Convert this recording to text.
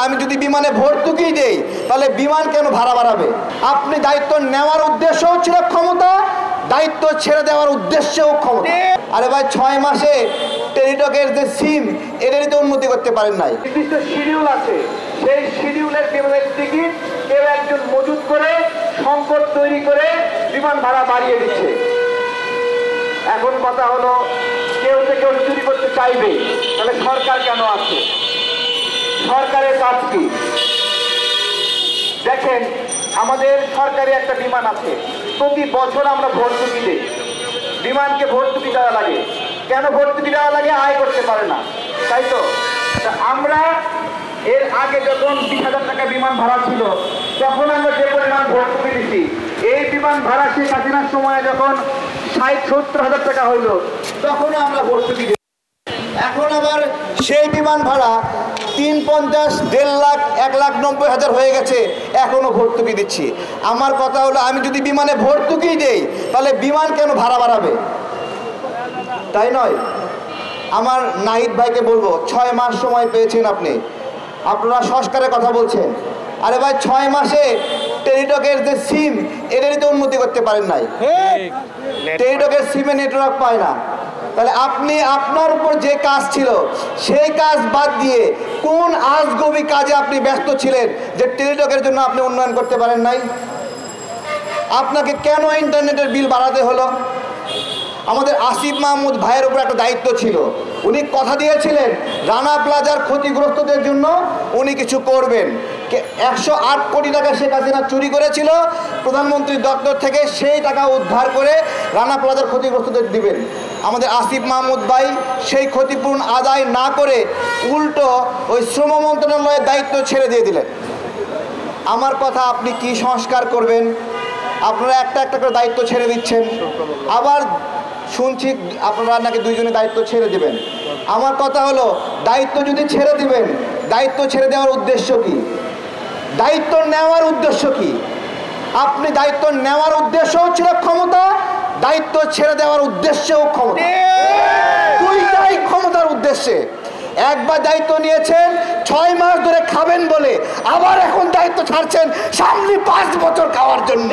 আমি যদি বিমানে ভর্তুকি দেই তাহলে বিমান কেন ভাড়া বাড়াবে? আপনি দায়িত্ব নেওয়ার উদ্দেশ্যও ছিল ক্ষমতা, দায়িত্ব ছেড়ে দেওয়ার উদ্দেশ্যেও ক্ষমতা। আরে ভাই 6 মাসে টেলিটকের যে সিম এটারই তো উন্নতি করতে পারেন নাই। নির্দিষ্ট শিডিউল আছে, সেই শিডিউলের কেবলের টিকিট কেউ একজন মজুত করে সংকট তৈরি করে বিমান ভাড়া বাড়িয়ে দিচ্ছে। এখন কথা হলো কেউ চুরি করতে চাইবে, তাহলে সরকার কেন আছে? সরকারের কাজ কি? দেখেন, আমাদের সরকারি একটা বিমান আছে, প্রতি বছর আমরা ভর্তুকি দিই। বিমানকে ভর্তুকি দেওয়া লাগে, কেন ভর্তুকি দেওয়া লাগে? আয় করতে পারে না, তাই তো? আমরা এর আগে যখন 20,000 টাকা বিমান ভাড়া ছিল তখন আমরা যে পরিমাণ ভর্তুকি দিচ্ছি, এই বিমান ভাড়া শেখ হাসিনার সময় যখন 60-70 টাকা হইল তখনও আমরা ভর্তুকি দিই। এখন আবার সেই বিমান ভাড়া 350, 1.5 লাখ, 1,90,000 হয়ে গেছে, এখনো ভর্তুকি দিচ্ছি। আমার কথা হলো আমি যদি বিমানে ভর্তুকি দেই তাহলে বিমান কেন ভাড়া বাড়াবে? তাই নয়। আমার নাহিদ ভাইকে বলবো, 6 মাস সময় পেয়েছেন আপনারা সংস্কারের কথা বলছেন। আরে ভাই 6 মাসে টেলিটকের যে সিম এটারই তো উন্নতি করতে পারেন নাই। টেলিটকের সিমে নেটওয়ার্ক পায় না, তাহলে আপনি আপনার উপর যে কাজ ছিল সেই কাজ বাদ দিয়ে কোন আজগবি কাজে আপনি ব্যস্ত ছিলেন যে টেলিটকের জন্য আপনি উন্নয়ন করতে পারেন নাই? আপনাকে কেন ইন্টারনেটের বিল বাড়াতে হলো? আমাদের আসিফ মাহমুদ ভাইয়ের উপর একটা দায়িত্ব ছিল, উনি কথা দিয়েছিলেন রানা প্লাজার ক্ষতিগ্রস্তদের জন্য উনি কিছু করবেন। 108 কোটি টাকা শেখ হাসিনা চুরি করেছিল, প্রধানমন্ত্রীর দপ্তর থেকে সেই টাকা উদ্ধার করে রানা প্লাজার ক্ষতিগ্রস্তদের দিবেন। আমাদের আসিফ মাহমুদ ভাই সেই ক্ষতিপূরণ আদায় না করে উল্টো ওই শ্রম মন্ত্রণালয়ের দায়িত্ব ছেড়ে দিয়ে দিলেন। আমার কথা, আপনি কি সংস্কার করবেন? আপনারা একটা একটা করে দায়িত্ব ছেড়ে দিচ্ছেন, আবার শুনছি আপনারা নাকি 2 জনের দায়িত্ব ছেড়ে দিবেন। আমার কথা হলো, দায়িত্ব যদি ছেড়ে দিবেন, দায়িত্ব ছেড়ে দেওয়ার উদ্দেশ্য কি? দায়িত্ব নেওয়ার উদ্দেশ্য কি? আপনি দায়িত্ব নেওয়ার উদ্দেশ্যও ছিল ক্ষমতা, দায়িত্ব ছেড়ে দেওয়ার উদ্দেশ্যও ক্ষমতা, দুইটাই ক্ষমতার উদ্দেশ্যে। একবার দায়িত্ব নিয়েছেন 6 মাস ধরে খাবেন বলে, আবার এখন দায়িত্ব ছাড়ছেন সামনে 5 বছর খাওয়ার জন্য।